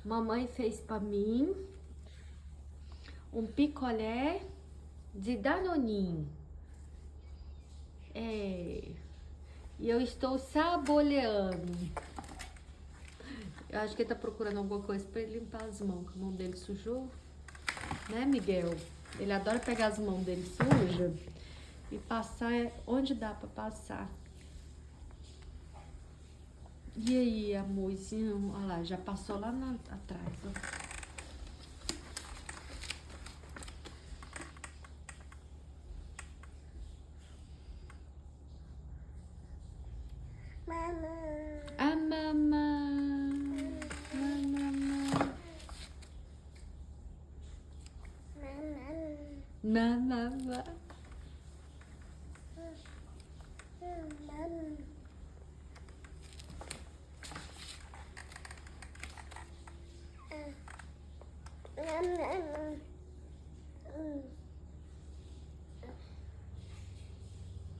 Mamãe fez para mim picolé de Danoninho. E eu estou saboreando. Eu acho que ele tá procurando alguma coisa pra ele limpar as mãos, que a mão dele sujou. Né, Miguel? Ele adora pegar as mãos dele sujas e passar onde dá pra passar. E aí, amorzinho? Olha lá, já passou lá atrás, ó. A mamãe. Mamãe.